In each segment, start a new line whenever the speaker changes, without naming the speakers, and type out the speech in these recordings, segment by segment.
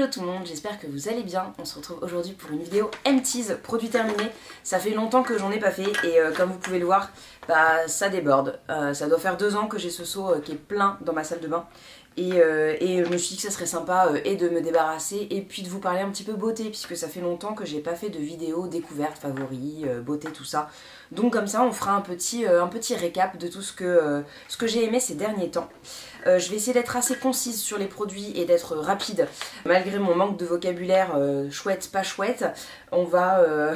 Hello tout le monde, j'espère que vous allez bien. On se retrouve aujourd'hui pour une vidéo Empties, produit terminé. Ça fait longtemps que j'en ai pas fait et comme vous pouvez le voir, bah ça déborde. Ça doit faire 2 ans que j'ai ce seau qui est plein dans ma salle de bain. Et je me suis dit que ça serait sympa et de me débarrasser et puis de vous parler un petit peu beauté, puisque ça fait longtemps que j'ai pas fait de vidéo découverte, favoris, beauté, tout ça. Donc comme ça on fera un petit récap de tout ce que j'ai aimé ces derniers temps. Je vais essayer d'être assez concise sur les produits et d'être rapide. Malgré mon manque de vocabulaire chouette, pas chouette, on va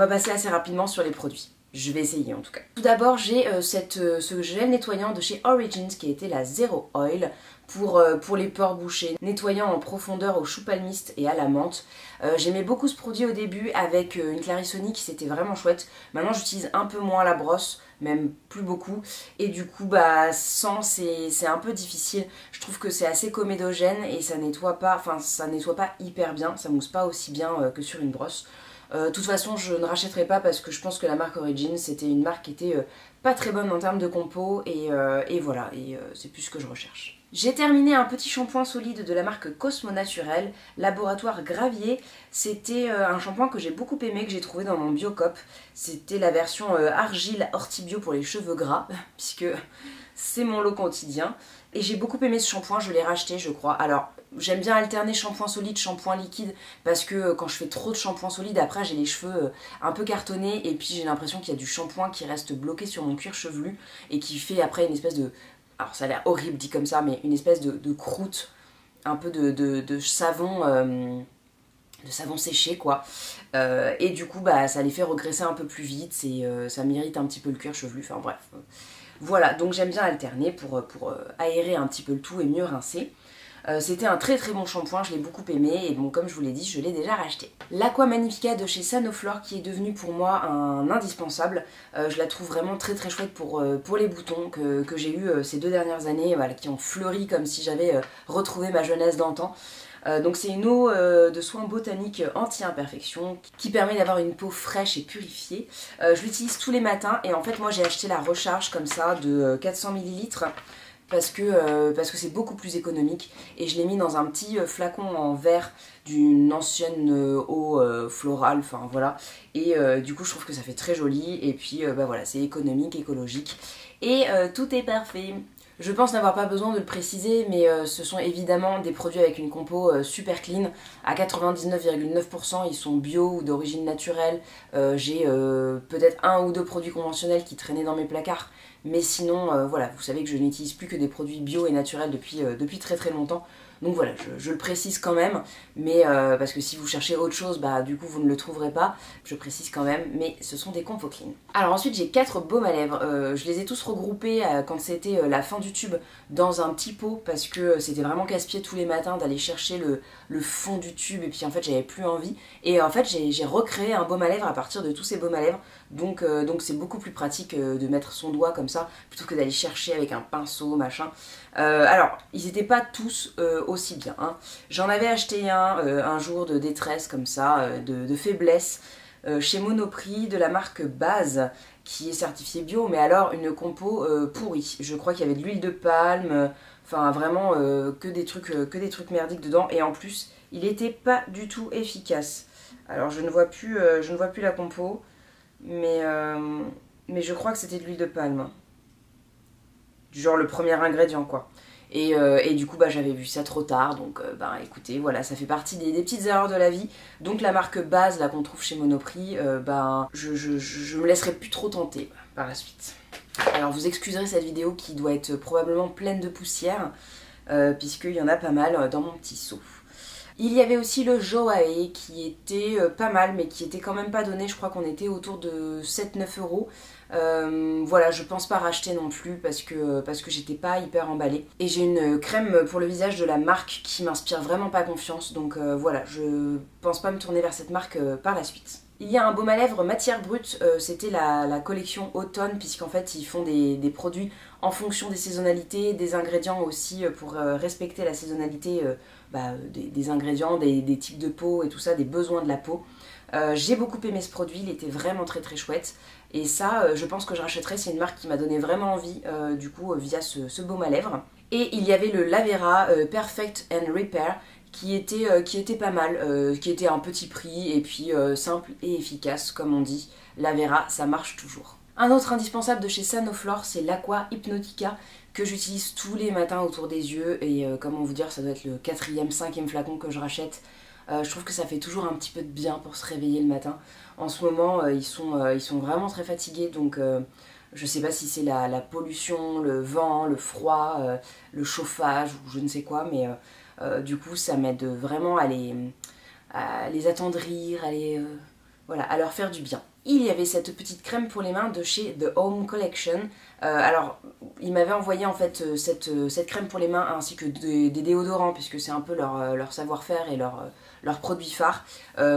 passer assez rapidement sur les produits. Je vais essayer en tout cas. Tout d'abord j'ai ce gel nettoyant de chez Origins qui était la Zero Oil pour les pores bouchés, nettoyant en profondeur au chou palmiste et à la menthe. J'aimais beaucoup ce produit au début avec une Clarisonic, c'était vraiment chouette. Maintenant j'utilise un peu moins la brosse, même plus beaucoup, et du coup bah sans c'est un peu difficile. Je trouve que c'est assez comédogène et ça nettoie pas hyper bien, ça mousse pas aussi bien que sur une brosse. De toute façon je ne rachèterai pas parce que je pense que la marque Origins c'était une marque qui était pas très bonne en termes de compo et voilà, c'est plus ce que je recherche. J'ai terminé un petit shampoing solide de la marque Cosmo Naturel, Laboratoire Gravier. C'était un shampoing que j'ai beaucoup aimé, que j'ai trouvé dans mon Biocop. C'était la version argile Ortibio pour les cheveux gras, puisque c'est mon lot quotidien. Et j'ai beaucoup aimé ce shampoing, je l'ai racheté je crois. Alors j'aime bien alterner shampoing solide, shampoing liquide, parce que quand je fais trop de shampoing solide, après j'ai les cheveux un peu cartonnés et puis j'ai l'impression qu'il y a du shampoing qui reste bloqué sur mon cuir chevelu et qui fait après une espèce de... Alors ça a l'air horrible dit comme ça, mais une espèce de croûte, un peu de savon... de savon séché quoi, et du coup bah ça les fait regresser un peu plus vite, ça m'irrite un petit peu le cuir chevelu, enfin bref. Voilà, donc j'aime bien alterner pour aérer un petit peu le tout et mieux rincer. C'était un très très bon shampoing, je l'ai beaucoup aimé et bon comme je vous l'ai dit, je l'ai déjà racheté. L'Aqua Magnifica de chez Sanoflore qui est devenu pour moi un indispensable. Je la trouve vraiment très très chouette pour les boutons que j'ai eu ces 2 dernières années, voilà, qui ont fleuri comme si j'avais retrouvé ma jeunesse d'antan. Donc c'est une eau de soin botanique anti-imperfection qui permet d'avoir une peau fraîche et purifiée. Je l'utilise tous les matins et en fait moi j'ai acheté la recharge comme ça de 400 ml parce que c'est beaucoup plus économique et je l'ai mis dans un petit flacon en verre d'une ancienne eau florale, enfin voilà, et du coup je trouve que ça fait très joli et puis bah voilà, c'est économique, écologique et tout est parfait. Je pense n'avoir pas besoin de le préciser, mais ce sont évidemment des produits avec une compo super clean. À 99,9% ils sont bio ou d'origine naturelle. J'ai peut-être 1 ou 2 produits conventionnels qui traînaient dans mes placards. Mais sinon, voilà, vous savez que je n'utilise plus que des produits bio et naturels depuis très très longtemps. Donc voilà, je le précise quand même, mais parce que si vous cherchez autre chose, bah du coup vous ne le trouverez pas. Je précise quand même, mais ce sont des compos clean. Alors ensuite j'ai 4 baumes à lèvres. Je les ai tous regroupés quand c'était la fin du tube dans un petit pot parce que c'était vraiment casse-pied tous les matins d'aller chercher le fond du tube et puis en fait j'avais plus envie. Et en fait j'ai recréé un baume à lèvres à partir de tous ces baumes à lèvres. Donc c'est beaucoup plus pratique de mettre son doigt comme ça plutôt que d'aller chercher avec un pinceau machin. Alors ils n'étaient pas tous aussi bien, hein. J'en avais acheté un jour de détresse comme ça, de faiblesse, chez Monoprix de la marque Base qui est certifiée bio, mais alors une compo pourrie. Je crois qu'il y avait de l'huile de palme, enfin vraiment que des trucs merdiques dedans et en plus il était pas du tout efficace. Alors je ne vois plus la compo. Mais je crois que c'était de l'huile de palme. Genre le premier ingrédient quoi. Et du coup bah j'avais vu ça trop tard, donc bah écoutez, voilà, ça fait partie des petites erreurs de la vie. Donc la marque Base là qu'on trouve chez Monoprix, bah je me laisserai plus trop tenter par la suite. Alors vous excuserez cette vidéo qui doit être probablement pleine de poussière, puisqu'il y en a pas mal dans mon petit seau. Il y avait aussi le Joae qui était pas mal mais qui était quand même pas donné, je crois qu'on était autour de 7-9 euros. Voilà, je pense pas racheter non plus parce que j'étais pas hyper emballée. Et j'ai une crème pour le visage de la marque qui m'inspire vraiment pas confiance, donc voilà, je pense pas me tourner vers cette marque par la suite. Il y a un baume à lèvres matière brute, c'était la collection automne puisqu'en fait ils font des produits en fonction des saisonnalités, des ingrédients aussi pour respecter la saisonnalité des ingrédients, des types de peau et tout ça, des besoins de la peau. J'ai beaucoup aimé ce produit, il était vraiment très très chouette et ça je pense que je rachèterai, c'est une marque qui m'a donné vraiment envie du coup via ce baume à lèvres. Et il y avait le Lavera Perfect and Repair qui était pas mal, qui était à un petit prix et puis simple et efficace comme on dit. La Vera, ça marche toujours. Un autre indispensable de chez Sanoflore, c'est l'Aqua Hypnotica que j'utilise tous les matins autour des yeux et comment vous dire, ça doit être le 4e, 5e flacon que je rachète. Je trouve que ça fait toujours un petit peu de bien pour se réveiller le matin. En ce moment, ils sont vraiment très fatigués, donc je sais pas si c'est la pollution, le vent, le froid, le chauffage ou je ne sais quoi, mais du coup ça m'aide vraiment à les attendrir, voilà, à leur faire du bien. Il y avait cette petite crème pour les mains de chez The Home Collection. Alors, il m'avait envoyé en fait cette crème pour les mains ainsi que des déodorants, puisque c'est un peu leur savoir-faire et leur produit phare.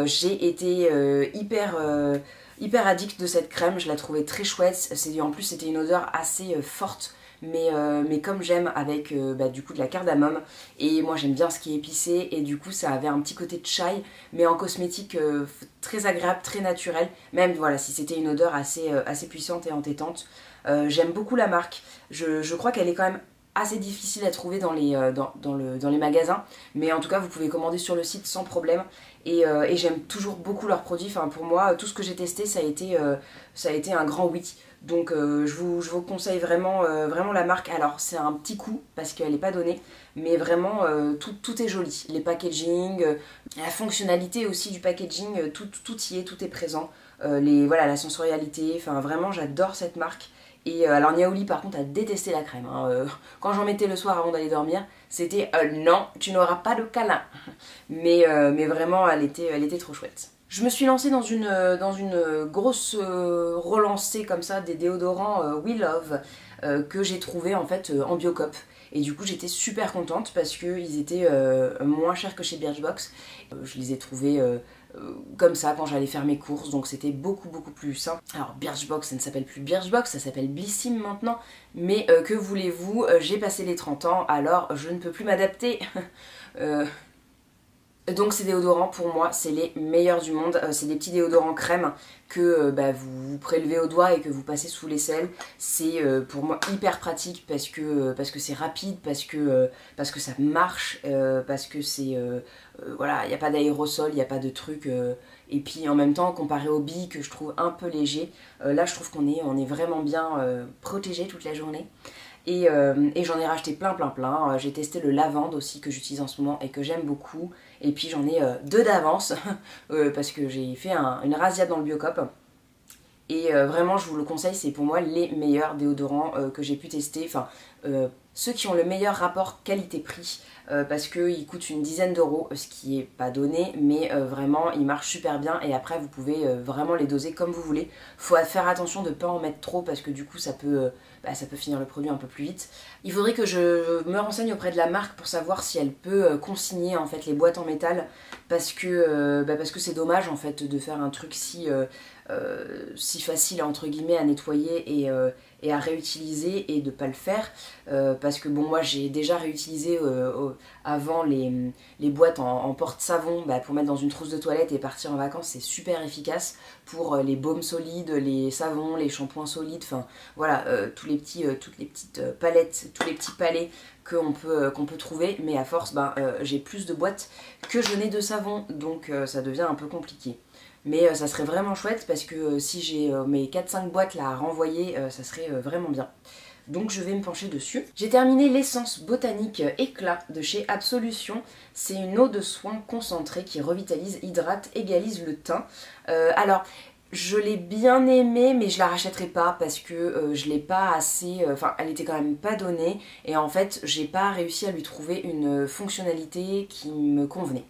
J'ai été hyper addict de cette crème, je la trouvais très chouette. En plus, c'était une odeur assez forte. Mais comme j'aime avec du coup de la cardamome et moi j'aime bien ce qui est épicé et du coup ça avait un petit côté de chai mais en cosmétique très agréable, très naturel, même voilà si c'était une odeur assez puissante et entêtante. J'aime beaucoup la marque, je crois qu'elle est quand même assez difficile à trouver dans les magasins, mais en tout cas vous pouvez commander sur le site sans problème et j'aime toujours beaucoup leurs produits. Enfin, pour moi tout ce que j'ai testé ça a été un grand oui. Donc je vous conseille vraiment la marque. Alors c'est un petit coup parce qu'elle n'est pas donnée, mais vraiment tout est joli. Les packaging, la fonctionnalité aussi du packaging, tout y est, tout est présent. Voilà, la sensorialité, enfin vraiment j'adore cette marque. Et alors Niaouli par contre a détesté la crème. Hein. Quand j'en mettais le soir avant d'aller dormir, c'était non, tu n'auras pas de câlin. Mais vraiment elle était trop chouette. Je me suis lancée dans une grosse relancée comme ça des déodorants We Love que j'ai trouvé en fait en Biocop. Et du coup j'étais super contente parce qu'ils étaient moins chers que chez Birchbox. Je les ai trouvés comme ça quand j'allais faire mes courses, donc c'était beaucoup plus simple. Alors Birchbox ça ne s'appelle plus Birchbox, ça s'appelle Blissim maintenant, mais que voulez-vous, j'ai passé les 30 ans alors je ne peux plus m'adapter. Donc ces déodorants pour moi c'est les meilleurs du monde, c'est des petits déodorants crème que vous prélevez au doigt et que vous passez sous l'aisselle. C'est pour moi hyper pratique parce que c'est rapide, parce que ça marche, parce que c'est voilà, il n'y a pas d'aérosol, il n'y a pas de truc et puis en même temps comparé aux billes que je trouve un peu léger, là je trouve qu'on est vraiment bien protégé toute la journée. Et j'en ai racheté plein. J'ai testé le lavande aussi que j'utilise en ce moment et que j'aime beaucoup. Et puis j'en ai deux d'avance parce que j'ai fait une razzia dans le Biocop. Et vraiment je vous le conseille, c'est pour moi les meilleurs déodorants que j'ai pu tester. Enfin, ceux qui ont le meilleur rapport qualité-prix parce qu'ils coûtent une dizaine d'euros, ce qui est pas donné, mais vraiment ils marchent super bien et après vous pouvez vraiment les doser comme vous voulez. Faut faire attention de ne pas en mettre trop parce que du coup ça peut finir le produit un peu plus vite. Il faudrait que je me renseigne auprès de la marque pour savoir si elle peut consigner en fait les boîtes en métal parce que c'est dommage en fait de faire un truc si facile entre guillemets à nettoyer et à réutiliser et de pas le faire parce que bon moi j'ai déjà réutilisé avant les boîtes en porte-savon pour mettre dans une trousse de toilette et partir en vacances, c'est super efficace pour les baumes solides, les savons, les shampoings solides, enfin voilà toutes les petites palettes, tous les petits palets qu'on peut trouver, mais à force j'ai plus de boîtes que je n'ai de savon, donc ça devient un peu compliqué. Mais ça serait vraiment chouette parce que si j'ai mes 4-5 boîtes là à renvoyer, ça serait vraiment bien. Donc je vais me pencher dessus. J'ai terminé l'essence botanique éclat de chez Absolution. C'est une eau de soin concentrée qui revitalise, hydrate, égalise le teint. Alors je l'ai bien aimée mais je la rachèterai pas parce que je l'ai pas assez... Enfin elle était quand même pas donnée et en fait j'ai pas réussi à lui trouver une fonctionnalité qui me convenait.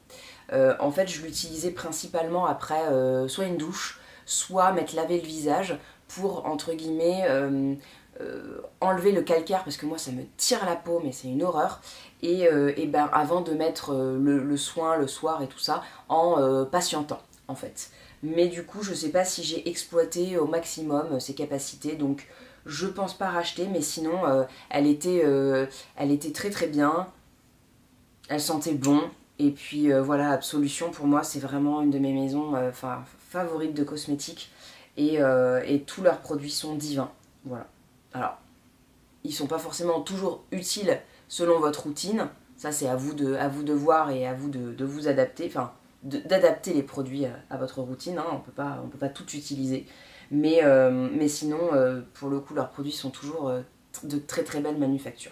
En fait je l'utilisais principalement après soit une douche, soit m'être lavé le visage pour entre guillemets enlever le calcaire parce que moi ça me tire la peau mais c'est une horreur et avant de mettre le soin le soir et tout ça en patientant en fait. Mais du coup je sais pas si j'ai exploité au maximum ses capacités donc je pense pas racheter mais sinon elle était très bien, elle sentait bon. Et puis voilà, Absolution pour moi c'est vraiment une de mes maisons favorites de cosmétiques et tous leurs produits sont divins. Voilà. Alors, ils sont pas forcément toujours utiles selon votre routine, Ça c'est à vous de voir et à vous de vous adapter, enfin d'adapter les produits à votre routine, hein. On peut pas tout utiliser. Mais sinon, pour le coup, leurs produits sont toujours de très très belle manufacture.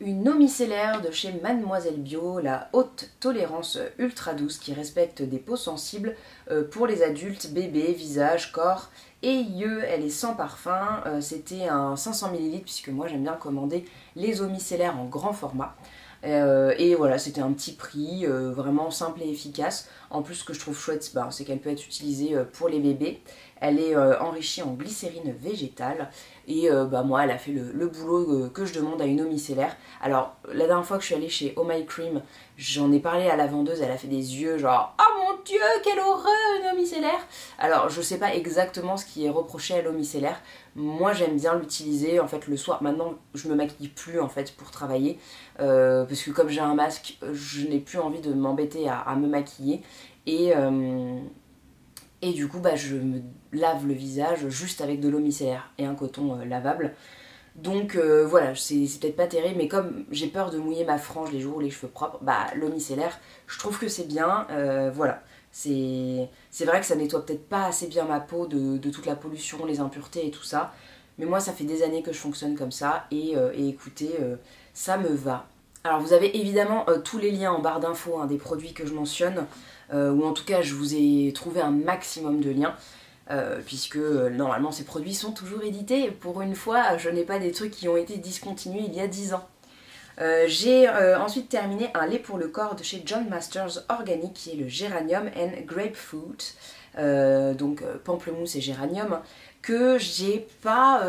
Une eau micellaire de chez Mademoiselle Bio, la haute tolérance ultra douce qui respecte des peaux sensibles pour les adultes, bébés, visage, corps et yeux. Elle est sans parfum, c'était un 500 ml puisque moi j'aime bien commander les eaux micellaires en grand format. Et voilà, c'était un petit prix, vraiment simple et efficace. En plus, ce que je trouve chouette, c'est qu'elle peut être utilisée pour les bébés. Elle est enrichie en glycérine végétale. Et moi, elle a fait le boulot que je demande à une eau micellaire. Alors, la dernière fois que je suis allée chez Oh My Cream, j'en ai parlé à la vendeuse, elle a fait des yeux genre « Oh mon Dieu, quelle horreur, une eau micellaire !» Alors, je sais pas exactement ce qui est reproché à l'eau micellaire. Moi, j'aime bien l'utiliser, en fait, le soir. Maintenant, je me maquille plus, en fait, pour travailler. Parce que comme j'ai un masque, je n'ai plus envie de m'embêter à me maquiller. Et du coup, je me lave le visage juste avec de l'eau micellaire et un coton lavable. Donc voilà, c'est peut-être pas terrible, mais comme j'ai peur de mouiller ma frange les jours où les cheveux propres, l'eau micellaire, je trouve que c'est bien. Voilà, c'est vrai que ça nettoie peut-être pas assez bien ma peau de toute la pollution, les impuretés et tout ça. Mais moi, ça fait des années que je fonctionne comme ça, et écoutez, ça me va. Alors vous avez évidemment tous les liens en barre d'infos, hein, des produits que je mentionne, ou en tout cas je vous ai trouvé un maximum de liens, puisque normalement ces produits sont toujours édités. Pour une fois, je n'ai pas des trucs qui ont été discontinués il y a 10 ans. J'ai ensuite terminé un lait pour le corps de chez John Masters Organic qui est le Geranium and Grapefruit, donc pamplemousse et géranium, que j'ai pas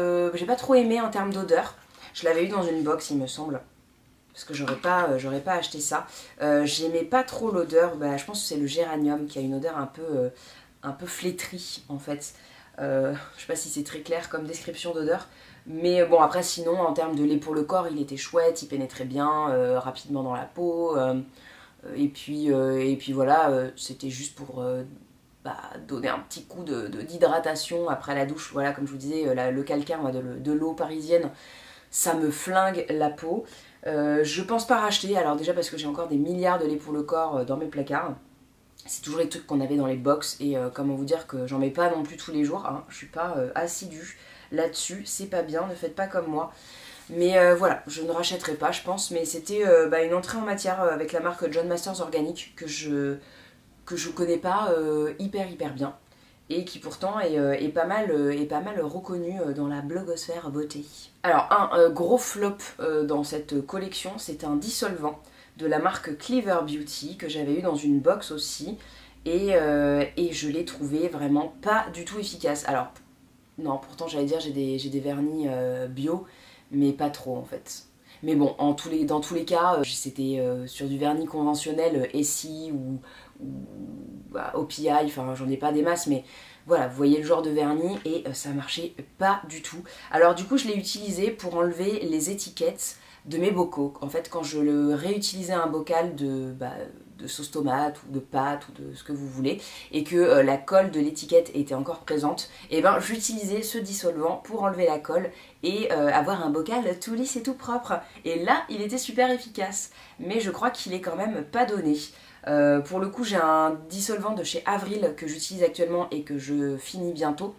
trop aimé en termes d'odeur. Je l'avais eu dans une box il me semble, parce que j'aurais pas acheté ça. J'aimais pas trop l'odeur, je pense que c'est le géranium qui a une odeur un peu flétrie en fait. Je sais pas si c'est très clair comme description d'odeur. Mais bon, après sinon en termes de lait pour le corps, il était chouette, il pénétrait bien, rapidement dans la peau. Et puis voilà, c'était juste pour donner un petit coup d'hydratation après la douche. Voilà, comme je vous disais, le calcaire de l'eau parisienne, ça me flingue la peau. Je pense pas racheter, alors déjà parce que j'ai encore des milliards de lait pour le corps dans mes placards. C'est toujours les trucs qu'on avait dans les box, et comment vous dire que j'en mets pas non plus tous les jours, hein. Je suis pas assidue là-dessus, c'est pas bien, ne faites pas comme moi. Mais voilà, je ne rachèterai pas je pense, mais c'était une entrée en matière avec la marque John Masters Organic que je connais pas hyper bien, et qui pourtant est pas mal reconnu dans la blogosphère beauté. Alors un gros flop dans cette collection, c'est un dissolvant de la marque Clever Beauty que j'avais eu dans une box aussi, et je l'ai trouvé vraiment pas du tout efficace. Alors non, pourtant j'allais dire j'ai des vernis bio, mais pas trop en fait. Mais bon, dans tous les cas, c'était sur du vernis conventionnel, Essie ou OPI, enfin j'en ai pas des masses, mais voilà, vous voyez le genre de vernis, et ça marchait pas du tout. Alors du coup je l'ai utilisé pour enlever les étiquettes de mes bocaux. En fait, quand je le réutilisais un bocal de sauce tomate ou de pâtes ou de ce que vous voulez, et que la colle de l'étiquette était encore présente, et j'utilisais ce dissolvant pour enlever la colle et avoir un bocal tout lisse et tout propre. Et là, il était super efficace, mais je crois qu'il est quand même pas donné. Pour le coup, j'ai un dissolvant de chez Avril que j'utilise actuellement et que je finis bientôt.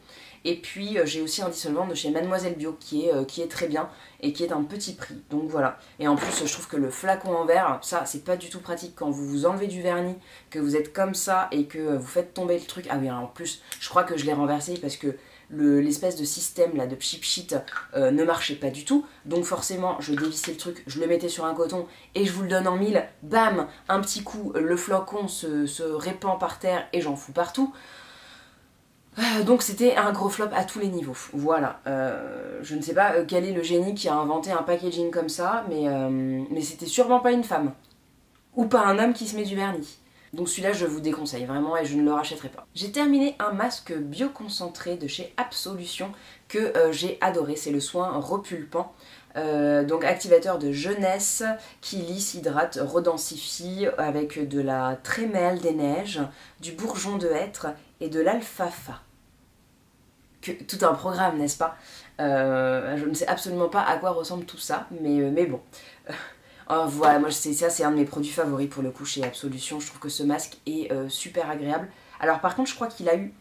Et puis j'ai aussi un dissolvant de chez Mademoiselle Bio qui est très bien et qui est un petit prix. Donc voilà. Et en plus je trouve que le flacon en verre, ça c'est pas du tout pratique quand vous vous enlevez du vernis, que vous êtes comme ça et que vous faites tomber le truc. Ah oui, en plus je crois que je l'ai renversé parce que l'espèce de système là de pchip sheet ne marchait pas du tout. Donc forcément je dévissais le truc, je le mettais sur un coton et je vous le donne en mille. Bam, un petit coup, le flacon se répand par terre et j'en fous partout. Donc c'était un gros flop à tous les niveaux. Voilà, je ne sais pas quel est le génie qui a inventé un packaging comme ça, mais c'était sûrement pas une femme. Ou pas un homme qui se met du vernis. Donc celui-là je vous déconseille vraiment et je ne le rachèterai pas. J'ai terminé un masque bioconcentré de chez Absolution que j'ai adoré, c'est le soin repulpant. Donc activateur de jeunesse qui lisse, hydrate, redensifie avec de la trémelle des neiges, du bourgeon de hêtre et de l'alfalfa. Tout un programme, n'est-ce pas? Je ne sais absolument pas à quoi ressemble tout ça, mais bon. Voilà, moi c'est un de mes produits favoris pour le coup chez Absolution. Je trouve que ce masque est super agréable. Alors par contre je crois qu'il a eu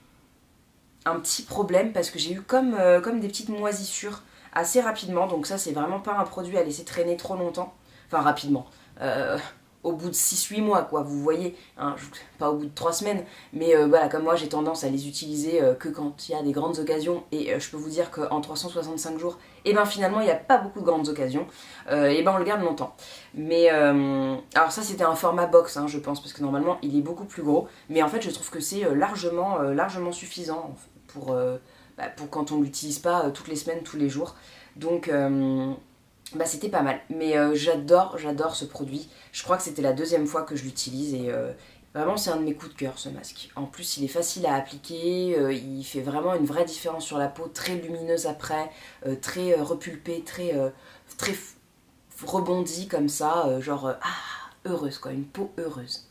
un petit problème parce que j'ai eu comme des petites moisissures assez rapidement. Donc ça c'est vraiment pas un produit à laisser traîner trop longtemps. Enfin rapidement. Au bout de 6-8 mois quoi, vous voyez, hein, pas au bout de 3 semaines, mais voilà, comme moi j'ai tendance à les utiliser que quand il y a des grandes occasions, et je peux vous dire qu'en 365 jours, et ben finalement il n'y a pas beaucoup de grandes occasions, et ben on le garde longtemps. Mais alors ça c'était un format box hein, je pense, parce que normalement il est beaucoup plus gros, mais en fait je trouve que c'est largement suffisant pour quand on l'utilise pas toutes les semaines, tous les jours. Donc bah c'était pas mal, mais j'adore ce produit. Je crois que c'était la deuxième fois que je l'utilise et vraiment c'est un de mes coups de cœur ce masque. En plus il est facile à appliquer, il fait vraiment une vraie différence sur la peau, très lumineuse après, très repulpée, très rebondie comme ça, genre heureuse quoi, une peau heureuse.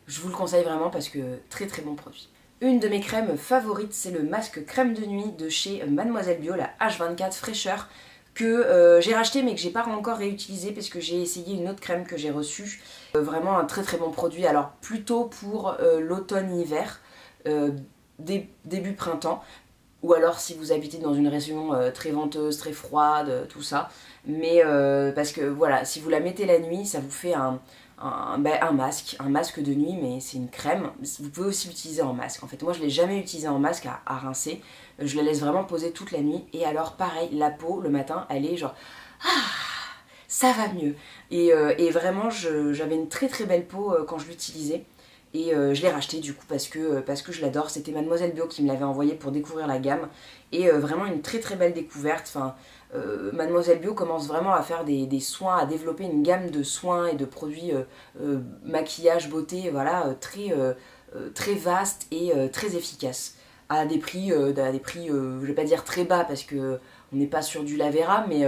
Je vous le conseille vraiment parce que très bon produit. Une de mes crèmes favorites c'est le masque crème de nuit de chez Mademoiselle Bio, la H24 fraîcheur, que j'ai racheté mais que j'ai pas encore réutilisé parce que j'ai essayé une autre crème que j'ai reçue. Vraiment un très bon produit, alors plutôt pour l'automne-hiver, début printemps, ou alors si vous habitez dans une région très venteuse, très froide, tout ça. Mais parce que voilà, si vous la mettez la nuit, ça vous fait un masque de nuit, mais c'est une crème. Vous pouvez aussi l'utiliser en masque. En fait, moi je l'ai jamais utilisé en masque à rincer. Je la laisse vraiment poser toute la nuit. Et alors pareil, la peau le matin, elle est genre ça va mieux. Et vraiment, j'avais une très belle peau quand je l'utilisais. Et je l'ai racheté du coup parce que je l'adore. C'était Mademoiselle Bio qui me l'avait envoyé pour découvrir la gamme. Et vraiment une très belle découverte. Enfin, Mademoiselle Bio commence vraiment à faire des soins, à développer une gamme de soins et de produits maquillage, beauté, voilà, très vaste et très efficace. À des prix, je vais pas dire très bas parce que on n'est pas sur du Lavera, mais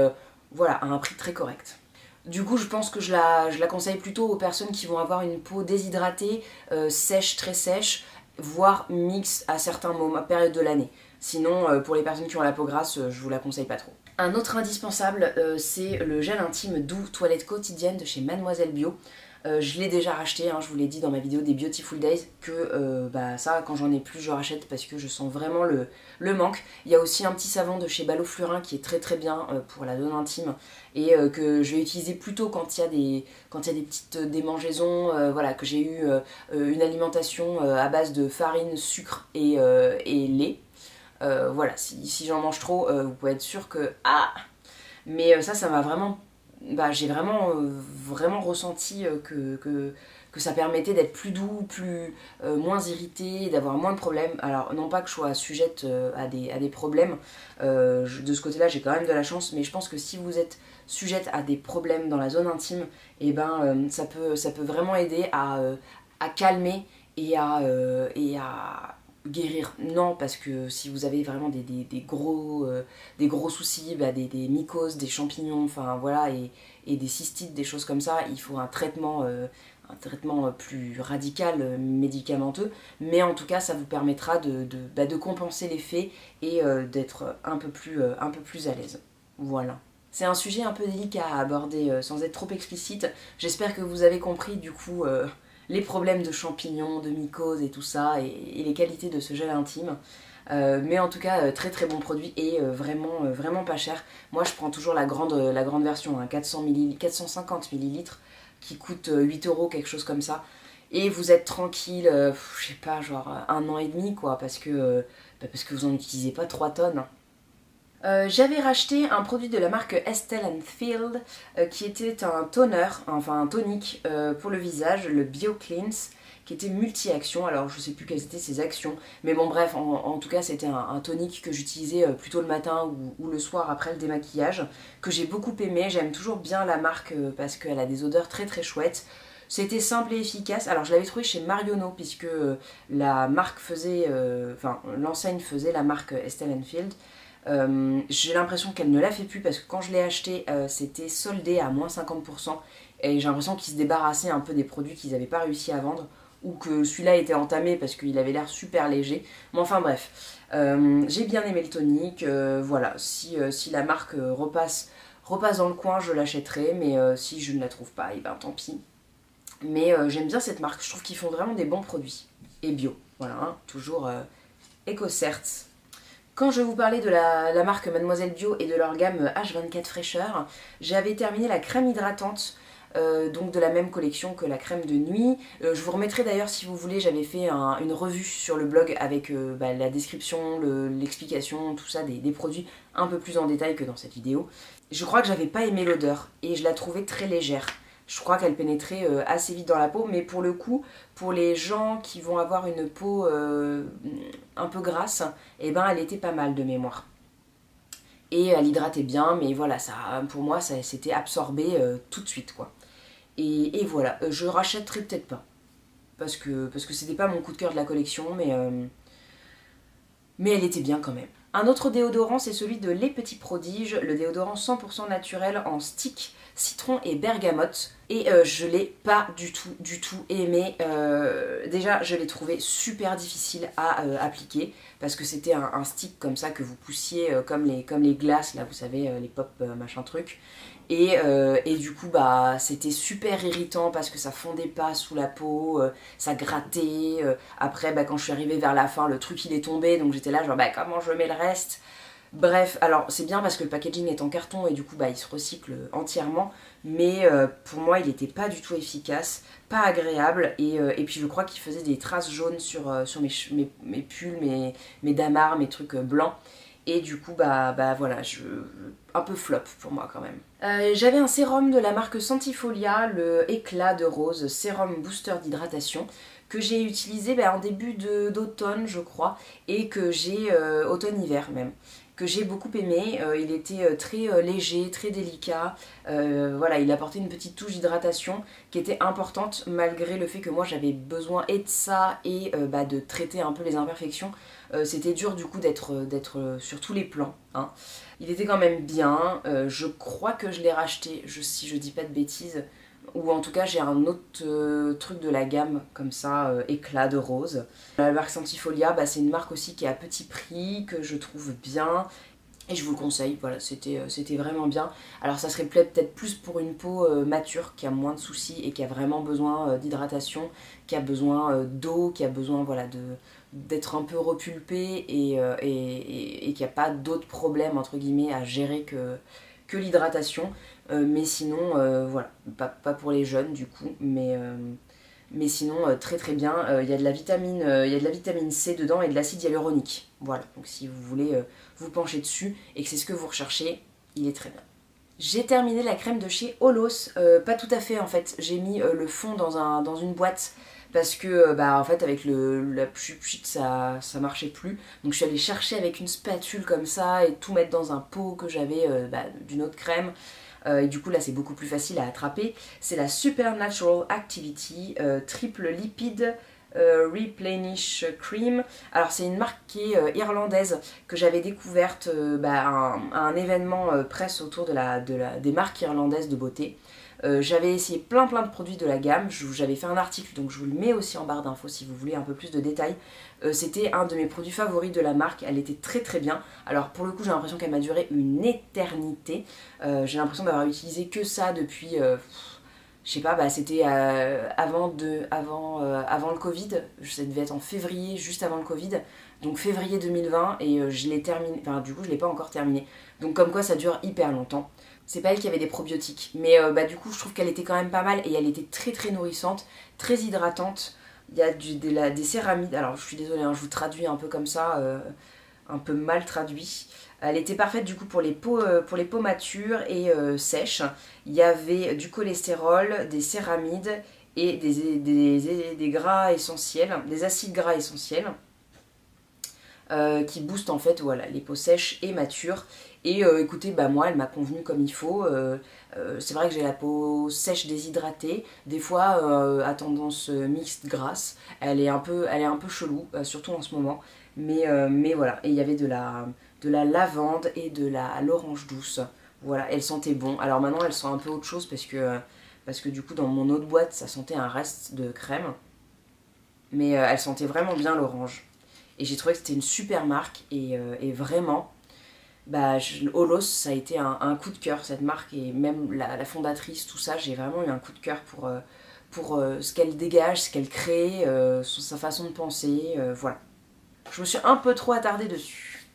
voilà, à un prix très correct. Du coup, je pense que je la conseille plutôt aux personnes qui vont avoir une peau déshydratée, sèche, très sèche, voire mixte à certains moments, périodes de l'année. Sinon, pour les personnes qui ont la peau grasse, je vous la conseille pas trop. Un autre indispensable, c'est le gel intime doux toilette quotidienne de chez Mademoiselle Bio. Je l'ai déjà racheté, hein, je vous l'ai dit dans ma vidéo des Beautiful Days, que ça, quand j'en ai plus, je rachète parce que je sens vraiment le manque. Il y a aussi un petit savon de chez Balo Flurin qui est très bien pour la zone intime et que je vais utiliser plutôt quand il y a des petites démangeaisons, voilà, que j'ai eu une alimentation à base de farine, sucre et lait. Voilà, si j'en mange trop, vous pouvez être sûr que... Mais ça m'a vraiment... j'ai vraiment ressenti que ça permettait d'être plus doux, moins irrité, d'avoir moins de problèmes. Alors non pas que je sois sujette à des problèmes, de ce côté-là j'ai quand même de la chance, mais je pense que si vous êtes sujette à des problèmes dans la zone intime, et ça peut vraiment aider à calmer et à guérir. Non, parce que si vous avez vraiment des gros soucis, des mycoses, des champignons, enfin voilà, et des cystites, des choses comme ça, il faut un traitement plus radical, médicamenteux, mais en tout cas ça vous permettra de compenser l'effet et d'être un peu plus à l'aise. Voilà. C'est un sujet un peu délicat à aborder sans être trop explicite. J'espère que vous avez compris du coup les problèmes de champignons, de mycoses et tout ça, et les qualités de ce gel intime. Mais en tout cas, très bon produit et vraiment pas cher. Moi je prends toujours la grande version, hein, 450 ml, qui coûte 8 €, quelque chose comme ça. Et vous êtes tranquille, je sais pas, genre 1 an et demi quoi, parce que vous en utilisez pas 3 tonnes. J'avais racheté un produit de la marque Estelle Field qui était un toner, enfin un tonique pour le visage, le BioCleanse, qui était multi-action. Alors je sais plus quelles étaient ses actions, mais bon bref, en tout cas c'était un tonique que j'utilisais plutôt le matin ou le soir après le démaquillage, que j'ai beaucoup aimé. J'aime toujours bien la marque parce qu'elle a des odeurs très chouettes. C'était simple et efficace. Alors je l'avais trouvé chez Marionneau puisque la marque faisait, l'enseigne faisait la marque Estelle Field. J'ai l'impression qu'elle ne la fait plus parce que quand je l'ai acheté c'était soldé à moins 50% et j'ai l'impression qu'ils se débarrassaient un peu des produits qu'ils n'avaient pas réussi à vendre ou que celui-là était entamé parce qu'il avait l'air super léger. Mais enfin bref, j'ai bien aimé le tonique, voilà, si la marque repasse dans le coin, je l'achèterai, mais si je ne la trouve pas, et ben tant pis. Mais j'aime bien cette marque, je trouve qu'ils font vraiment des bons produits. Et bio, voilà, hein, toujours EcoCert. Quand je vous parlais de la marque Mademoiselle Bio et de leur gamme H24 fraîcheur, j'avais terminé la crème hydratante, donc de la même collection que la crème de nuit. Je vous remettrai d'ailleurs si vous voulez, j'avais fait une revue sur le blog avec la description, l'explication, tout ça des produits un peu plus en détail que dans cette vidéo. Je crois que j'avais pas aimé l'odeur et je la trouvais très légère. Je crois qu'elle pénétrait assez vite dans la peau, mais pour le coup, pour les gens qui vont avoir une peau un peu grasse, eh ben elle était pas mal de mémoire. Et elle hydratait bien, mais voilà, ça, pour moi, ça s'était absorbé tout de suite, quoi. Et voilà, je rachèterai peut-être pas, parce que c'était pas mon coup de cœur de la collection, mais elle était bien quand même. Un autre déodorant, c'est celui de Les Petits Prodiges, le déodorant 100% naturel en stick, citron et bergamote. Et je l'ai pas du tout aimé. Déjà, je l'ai trouvé super difficile à appliquer, parce que c'était un stick comme ça que vous poussiez comme les glaces, là, vous savez, les pop machin truc. Et du coup, bah, c'était super irritant parce que ça fondait pas sous la peau, ça grattait. Après, bah, quand je suis arrivée vers la fin, le truc il est tombé, donc j'étais là, genre, bah, comment je mets le reste? Bref, alors c'est bien parce que le packaging est en carton et du coup, bah, il se recycle entièrement, mais pour moi, il n'était pas du tout efficace, pas agréable, et puis je crois qu'il faisait des traces jaunes sur mes pulls, mes damars, mes trucs blancs. Et du coup, bah voilà, un peu flop pour moi quand même. J'avais un sérum de la marque Santifolia, le Éclat de Rose, sérum booster d'hydratation, que j'ai utilisé en début d'automne, je crois, et que j'ai, automne-hiver même, que j'ai beaucoup aimé. Il était très léger, très délicat. Voilà, il apportait une petite touche d'hydratation qui était importante, malgré le fait que moi j'avais besoin et de ça et de traiter un peu les imperfections. C'était dur du coup d'être sur tous les plans, hein. Il était quand même bien, je crois que je l'ai racheté, si je dis pas de bêtises, ou en tout cas j'ai un autre truc de la gamme comme ça, Éclat de Rose. La marque Santifolia, c'est une marque aussi qui est à petit prix, que je trouve bien, et je vous le conseille, voilà, c'était vraiment bien. Alors ça serait peut-être plus pour une peau mature, qui a moins de soucis et qui a vraiment besoin d'hydratation, qui a besoin d'eau, qui a besoin voilà, d'être un peu repulpé et qui a pas d'autres problèmes entre guillemets à gérer que l'hydratation. Mais sinon, voilà, pas pour les jeunes du coup, mais sinon très très bien. Il y a de la vitamine C dedans et de l'acide hyaluronique. Voilà, donc si vous voulez vous pencher dessus et que c'est ce que vous recherchez, il est très bien. J'ai terminé la crème de chez Holos, pas tout à fait en fait, j'ai mis le fond dans une boîte parce que en fait avec la pchut ça marchait plus, donc je suis allée chercher avec une spatule comme ça et tout mettre dans un pot que j'avais d'une autre crème. Et du coup là c'est beaucoup plus facile à attraper. C'est la Supernatural Activity Triple Lipid Replenish Cream. Alors c'est une marque qui est irlandaise, que j'avais découverte à un événement presse autour des marques irlandaises de beauté. J'avais essayé plein de produits de la gamme, j'avais fait un article, donc je vous le mets aussi en barre d'infos si vous voulez un peu plus de détails. C'était un de mes produits favoris de la marque, elle était très très bien. Alors pour le coup j'ai l'impression qu'elle m'a duré une éternité. J'ai l'impression d'avoir utilisé que ça depuis... je sais pas, c'était avant le Covid, ça devait être en février, juste avant le Covid, donc février 2020, et je l'ai terminé, enfin du coup je l'ai pas encore terminé. Donc comme quoi ça dure hyper longtemps. C'est pas elle qui avait des probiotiques, mais du coup je trouve qu'elle était quand même pas mal et elle était très très nourrissante, très hydratante. Il y a des céramides, alors je suis désolée, hein, je vous traduis un peu comme ça, un peu mal traduit. Elle était parfaite du coup pour les peaux matures et sèches. Il y avait du cholestérol, des céramides et des gras essentiels, des acides gras essentiels qui boostent en fait voilà, les peaux sèches et matures. Et écoutez, moi elle m'a convenu comme il faut. C'est vrai que j'ai la peau sèche déshydratée, des fois à tendance mixte grasse. Elle est un peu chelou, surtout en ce moment. Mais voilà, et il y avait de la lavande et de l'orange douce. Voilà, elle sentait bon. Alors maintenant elle sent un peu autre chose parce que du coup dans mon autre boîte ça sentait un reste de crème. Mais elle sentait vraiment bien l'orange. Et j'ai trouvé que c'était une super marque et vraiment Holos, ça a été un coup de cœur, cette marque, et même la fondatrice, tout ça, j'ai vraiment eu un coup de cœur pour ce qu'elle dégage, ce qu'elle crée, sa façon de penser, voilà. Je me suis un peu trop attardée dessus.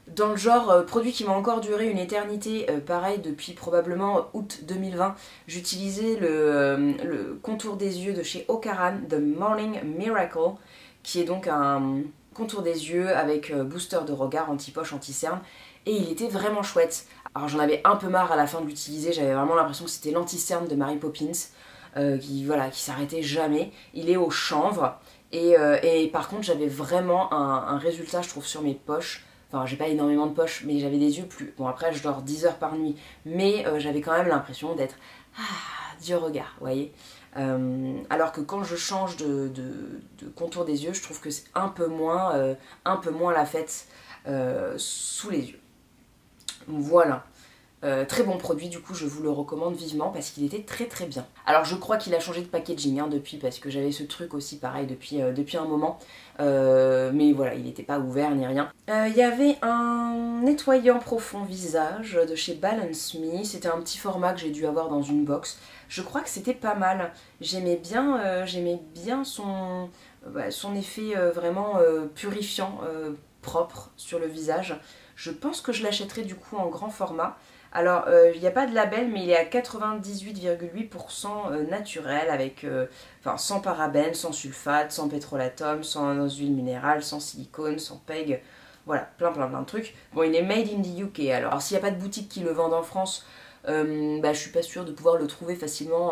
Dans le genre produit qui m'a encore duré une éternité, pareil depuis probablement août 2020, j'utilisais le contour des yeux de chez Ocaran, The Morning Miracle, qui est donc un contour des yeux avec booster de regard, anti-poche, anti-cerne, et il était vraiment chouette. Alors j'en avais un peu marre à la fin de l'utiliser, j'avais vraiment l'impression que c'était l'anti-cerne de Mary Poppins, qui s'arrêtait jamais. Il est au chanvre, et par contre j'avais vraiment un résultat, je trouve, sur mes poches. Enfin, j'ai pas énormément de poches, mais j'avais des yeux plus... Bon, après, je dors 10 heures par nuit, mais j'avais quand même l'impression d'être... du regard, vous voyez. Alors que quand je change de contour des yeux, je trouve que c'est un peu moins la fête sous les yeux. Voilà. Très bon produit, du coup je vous le recommande vivement parce qu'il était très très bien. Alors je crois qu'il a changé de packaging depuis, parce que j'avais ce truc aussi pareil depuis un moment, mais voilà, il n'était pas ouvert ni rien. Il y avait un nettoyant profond visage de chez Balance Me, c'était un petit format que j'ai dû avoir dans une box. Je crois que c'était pas mal, j'aimais bien son effet vraiment purifiant, propre sur le visage. Je pense que je l'achèterai du coup en grand format. Alors, il n'y a pas de label, mais il est à 98,8% naturel, avec sans parabènes, sans sulfate, sans pétrolatum, sans huile minérale, sans silicone, sans PEG, voilà, plein de trucs. Bon, il est made in the UK, alors s'il n'y a pas de boutique qui le vendent en France, je suis pas sûre de pouvoir le trouver facilement,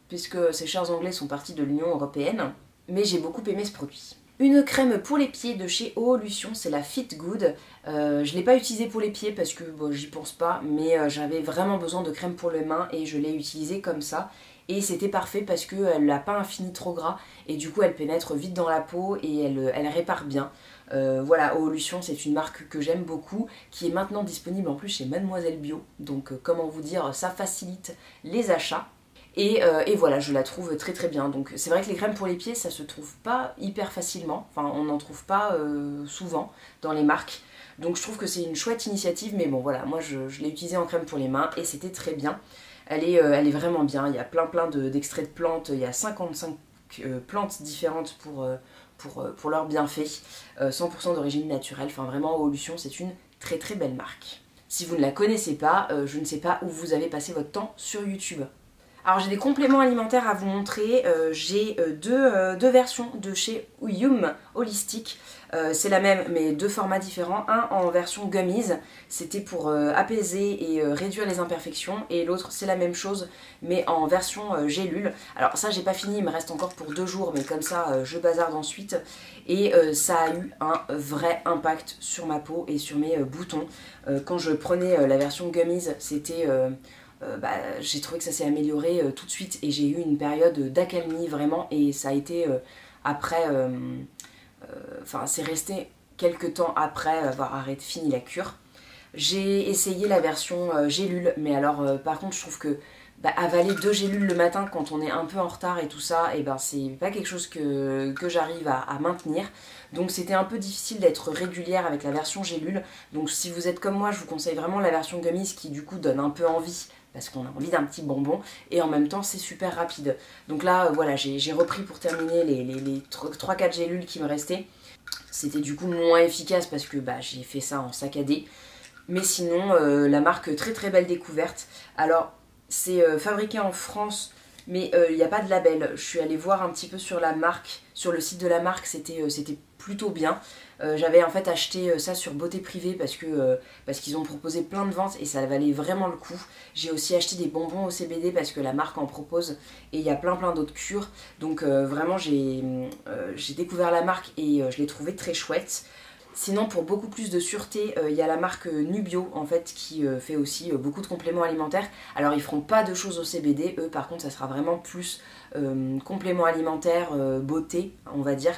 puisque ces chers anglais sont partis de l'Union Européenne, mais j'ai beaucoup aimé ce produit. Une crème pour les pieds de chez Oolution, c'est la Fit Good. Je ne l'ai pas utilisée pour les pieds parce que bon, j'y pense pas, mais j'avais vraiment besoin de crème pour les mains et je l'ai utilisée comme ça. Et c'était parfait parce qu'elle n'a pas un fini trop gras et du coup elle pénètre vite dans la peau et elle répare bien. Voilà, Oolution, c'est une marque que j'aime beaucoup, qui est maintenant disponible en plus chez Mademoiselle Bio. Donc comment vous dire, ça facilite les achats. Et voilà, je la trouve très très bien. Donc c'est vrai que les crèmes pour les pieds, ça se trouve pas hyper facilement. Enfin, on n'en trouve pas souvent dans les marques. Donc je trouve que c'est une chouette initiative. Mais bon, voilà, moi je l'ai utilisée en crème pour les mains et c'était très bien. Elle est vraiment bien. Il y a plein d'extraits de plantes. Il y a 55 plantes différentes pour leurs bienfaits. 100% d'origine naturelle. Enfin, vraiment, Oolution, c'est une très très belle marque. Si vous ne la connaissez pas, je ne sais pas où vous avez passé votre temps sur YouTube. Alors j'ai des compléments alimentaires à vous montrer, j'ai deux versions de chez Yum Holistic, c'est la même mais deux formats différents, un en version gummies, c'était pour apaiser et réduire les imperfections, et l'autre c'est la même chose mais en version gélule. Alors ça j'ai pas fini, il me reste encore pour 2 jours, mais comme ça je bazarde ensuite, et ça a eu un vrai impact sur ma peau et sur mes boutons. Quand je prenais la version gummies, c'était... j'ai trouvé que ça s'est amélioré tout de suite et j'ai eu une période d'accalmie vraiment, et ça a été après, c'est resté quelques temps après avoir fini la cure. J'ai essayé la version gélule, mais alors par contre je trouve que avaler 2 gélules le matin quand on est un peu en retard et tout ça, et c'est pas quelque chose que j'arrive à maintenir. Donc c'était un peu difficile d'être régulière avec la version gélule. Donc si vous êtes comme moi, je vous conseille vraiment la version gummies qui du coup donne un peu envie, parce qu'on a envie d'un petit bonbon, et en même temps c'est super rapide. Donc là voilà, j'ai repris pour terminer les 3-4 gélules qui me restaient. C'était du coup moins efficace parce que j'ai fait ça en saccadé. Mais sinon la marque, très très belle découverte. Alors c'est fabriqué en France, mais il n'y a pas de label. Je suis allée voir un petit peu sur la marque, sur le site de la marque, c'était plutôt bien. J'avais en fait acheté ça sur Beauté Privée parce qu'ils ont proposé plein de ventes et ça valait vraiment le coup. J'ai aussi acheté des bonbons au CBD parce que la marque en propose, et il y a plein d'autres cures. Donc vraiment j'ai découvert la marque et je l'ai trouvée très chouette. Sinon, pour beaucoup plus de sûreté, il y a la marque Nubio en fait qui fait aussi beaucoup de compléments alimentaires. Alors ils feront pas de choses au CBD, eux par contre ça sera vraiment plus compléments alimentaires, beauté on va dire,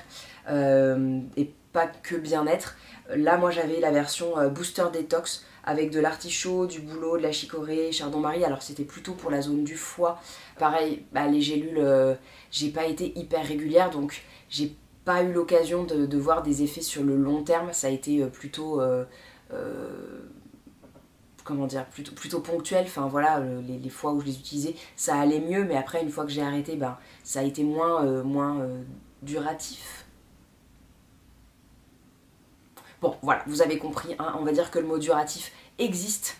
et pas que bien-être. Là moi j'avais la version Booster Detox avec de l'artichaut, du bouleau, de la chicorée, chardon-marie. Alors c'était plutôt pour la zone du foie. Pareil, les gélules, j'ai pas été hyper régulière, donc j'ai pas eu l'occasion de voir des effets sur le long terme. Ça a été plutôt comment dire, plutôt ponctuelles. Enfin voilà, les fois où je les utilisais, ça allait mieux, mais après, une fois que j'ai arrêté, ben, ça a été moins duratif. Bon, voilà, vous avez compris, hein, on va dire que le mot duratif existe.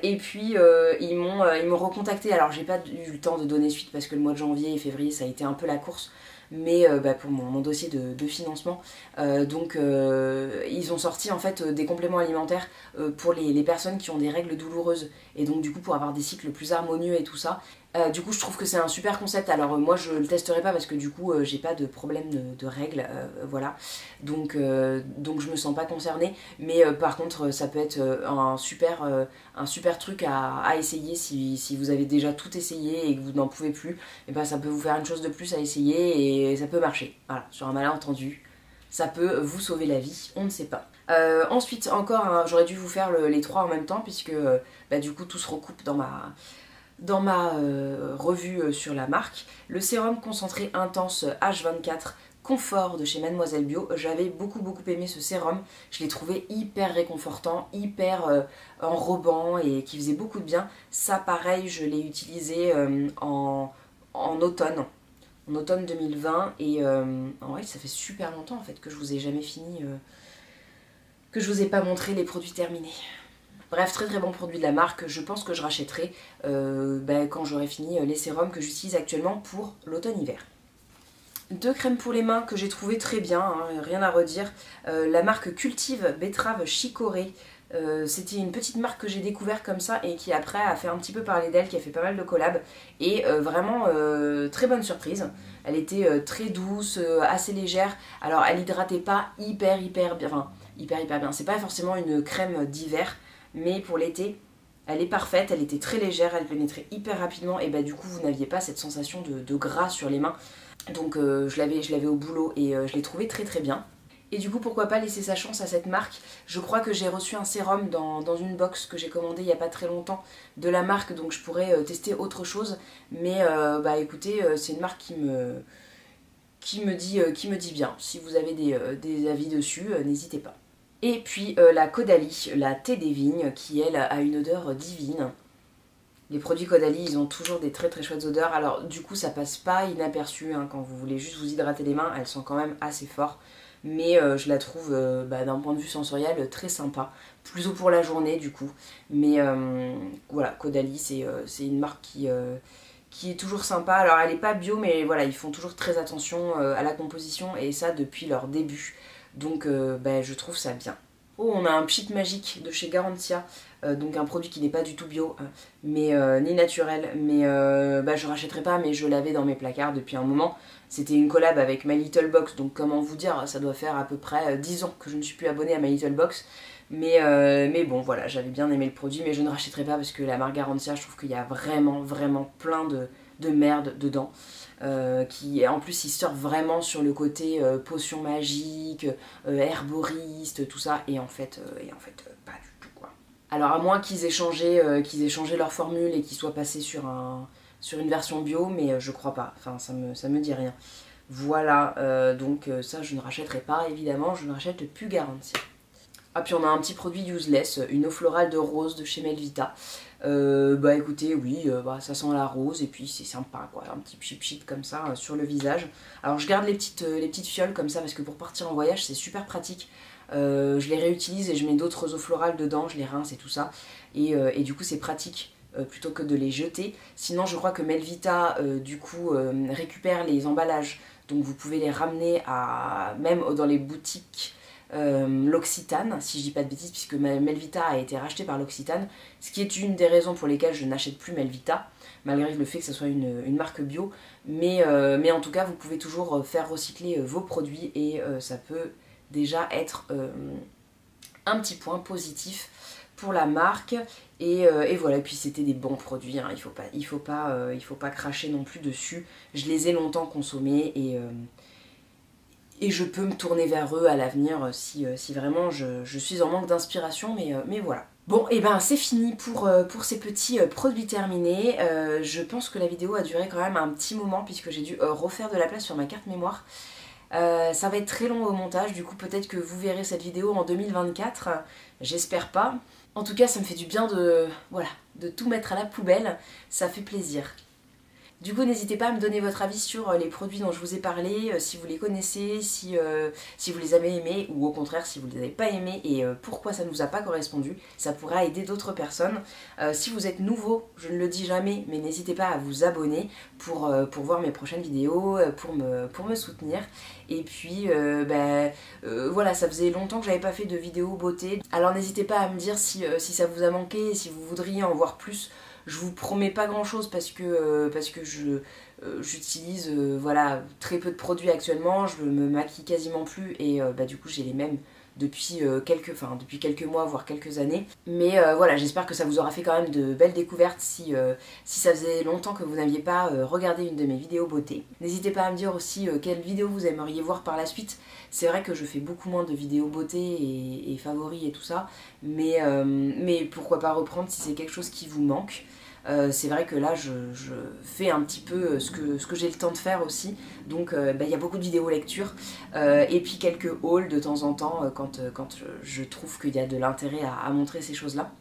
Et puis ils m'ont recontacté. Alors j'ai pas eu le temps de donner suite parce que le mois de janvier et février ça a été un peu la course, mais pour mon dossier de financement, donc ils ont sorti en fait des compléments alimentaires pour les personnes qui ont des règles douloureuses, et donc du coup pour avoir des cycles plus harmonieux et tout ça. Du coup je trouve que c'est un super concept. Alors moi je le testerai pas parce que du coup j'ai pas de problème de règles, voilà, donc je me sens pas concernée, mais par contre ça peut être un super truc à essayer si vous avez déjà tout essayé et que vous n'en pouvez plus. Et ben ça peut vous faire une chose de plus à essayer et ça peut marcher. Voilà, sur un malentendu, ça peut vous sauver la vie, on ne sait pas. Ensuite encore, hein, j'aurais dû vous faire les trois en même temps puisque du coup tout se recoupe dans ma revue sur la marque. Le sérum concentré intense H24 Confort de chez Mademoiselle Bio. J'avais beaucoup aimé ce sérum. Je l'ai trouvé hyper réconfortant, hyper enrobant et qui faisait beaucoup de bien. Ça pareil, je l'ai utilisé en automne. En automne 2020 et ouais, ça fait super longtemps en fait que je vous ai jamais fini, que je vous ai pas montré les produits terminés. Bref, très bon produit de la marque, je pense que je rachèterai quand j'aurai fini les sérums que j'utilise actuellement pour l'automne-hiver. Deux crèmes pour les mains que j'ai trouvé très bien, hein, rien à redire. La marque Cultive Betterave Chicorée. C'était une petite marque que j'ai découvert comme ça et qui après a fait un petit peu parler d'elle, qui a fait pas mal de collabs. Et vraiment très bonne surprise. Elle était très douce, assez légère. Alors elle hydratait pas hyper bien. Enfin, hyper bien. C'est pas forcément une crème d'hiver, mais pour l'été, elle est parfaite. Elle était très légère, elle pénétrait hyper rapidement. Et du coup, vous n'aviez pas cette sensation de gras sur les mains. Donc je l'avais au boulot et je l'ai trouvé très bien. Et du coup, pourquoi pas laisser sa chance à cette marque. Je crois que j'ai reçu un sérum dans une box que j'ai commandé il n'y a pas très longtemps de la marque, donc je pourrais tester autre chose. Mais écoutez, c'est une marque qui me dit bien. Si vous avez des avis dessus, n'hésitez pas. Et puis la Caudalie, la thé des vignes, qui elle a une odeur divine. Les produits Caudalie, ils ont toujours des très chouettes odeurs. Alors du coup, ça passe pas inaperçu, hein, quand vous voulez juste vous hydrater les mains, elles sont quand même assez fortes. Mais je la trouve d'un point de vue sensoriel très sympa, plutôt pour la journée du coup. Mais voilà, Caudalie c'est une marque qui est toujours sympa. Alors elle n'est pas bio, mais voilà, ils font toujours très attention à la composition, et ça depuis leur début. Donc je trouve ça bien. Oh, on a un pchit magique de chez Garantia, donc un produit qui n'est pas du tout bio, mais ni naturel, mais je rachèterai pas, mais je l'avais dans mes placards depuis un moment. C'était une collab avec My Little Box, donc comment vous dire, ça doit faire à peu près 10 ans que je ne suis plus abonnée à My Little Box, mais bon voilà, j'avais bien aimé le produit, mais je ne rachèterai pas parce que la marque Garantia, je trouve qu'il y a vraiment plein de merde dedans. Qui en plus ils surfent vraiment sur le côté potion magique, herboriste, tout ça, et en fait pas du tout quoi. Alors à moins qu'ils aient changé leur formule et qu'ils soient passés sur une version bio, mais je crois pas, enfin ça me dit rien. Voilà, donc ça je ne rachèterai pas, évidemment, je ne rachète plus Garantia. Ah, puis on a un petit produit useless, une eau florale de rose de chez Melvita. Écoutez, oui, ça sent la rose et puis c'est sympa quoi, un petit pchit comme ça sur le visage. Alors je garde les petites fioles comme ça parce que pour partir en voyage c'est super pratique. Je les réutilise et je mets d'autres eaux florales dedans, je les rince et tout ça. Et du coup c'est pratique plutôt que de les jeter. Sinon je crois que Melvita du coup récupère les emballages, donc vous pouvez les ramener même dans les boutiques l'Occitane, si je dis pas de bêtises, puisque Melvita a été racheté par l'Occitane, ce qui est une des raisons pour lesquelles je n'achète plus Melvita, malgré le fait que ce soit une marque bio, mais en tout cas vous pouvez toujours faire recycler vos produits et ça peut déjà être un petit point positif pour la marque. Et voilà, et puis c'était des bons produits, hein, il faut pas cracher non plus dessus. Je les ai longtemps consommés et je peux me tourner vers eux à l'avenir si vraiment je suis en manque d'inspiration, mais voilà. Bon, et c'est fini pour ces petits produits terminés. Je pense que la vidéo a duré quand même un petit moment puisque j'ai dû refaire de la place sur ma carte mémoire. Ça va être très long au montage, du coup peut-être que vous verrez cette vidéo en 2024, j'espère pas. En tout cas ça me fait du bien de, voilà, de tout mettre à la poubelle, ça fait plaisir. Du coup, n'hésitez pas à me donner votre avis sur les produits dont je vous ai parlé, si vous les connaissez, si vous les avez aimés, ou au contraire si vous les avez pas aimés et pourquoi ça ne vous a pas correspondu. Ça pourra aider d'autres personnes. Si vous êtes nouveau, je ne le dis jamais, mais n'hésitez pas à vous abonner pour voir mes prochaines vidéos, pour me soutenir. Et puis, voilà, ça faisait longtemps que j'avais pas fait de vidéo beauté. Alors n'hésitez pas à me dire si ça vous a manqué, si vous voudriez en voir plus. Je vous promets pas grand chose parce que j'utilise voilà, très peu de produits actuellement, je me maquille quasiment plus et du coup j'ai les mêmes depuis quelques mois voire quelques années. Mais voilà, j'espère que ça vous aura fait quand même de belles découvertes si ça faisait longtemps que vous n'aviez pas regardé une de mes vidéos beauté. N'hésitez pas à me dire aussi quelle vidéo vous aimeriez voir par la suite. C'est vrai que je fais beaucoup moins de vidéos beauté et favoris et tout ça, mais pourquoi pas reprendre si c'est quelque chose qui vous manque. C'est vrai que là je fais un petit peu ce que j'ai le temps de faire aussi, donc il y a beaucoup de vidéos lecture et puis quelques hauls de temps en temps quand je trouve qu'il y a de l'intérêt à montrer ces choses là,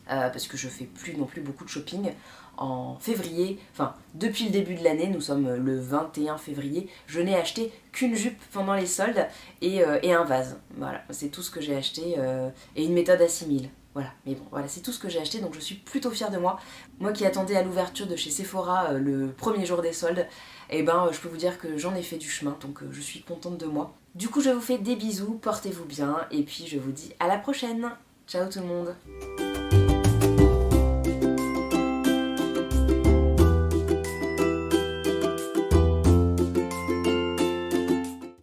parce que je fais plus non plus beaucoup de shopping. En février, enfin depuis le début de l'année, nous sommes le 21 février, je n'ai acheté qu'une jupe pendant les soldes et un vase. Voilà, c'est tout ce que j'ai acheté et une méthode à 6000. Voilà, mais bon, voilà, c'est tout ce que j'ai acheté, donc je suis plutôt fière de moi. Moi qui attendais à l'ouverture de chez Sephora le premier jour des soldes, et je peux vous dire que j'en ai fait du chemin, donc je suis contente de moi. Du coup, je vous fais des bisous, portez-vous bien, et puis je vous dis à la prochaine. Ciao tout le monde.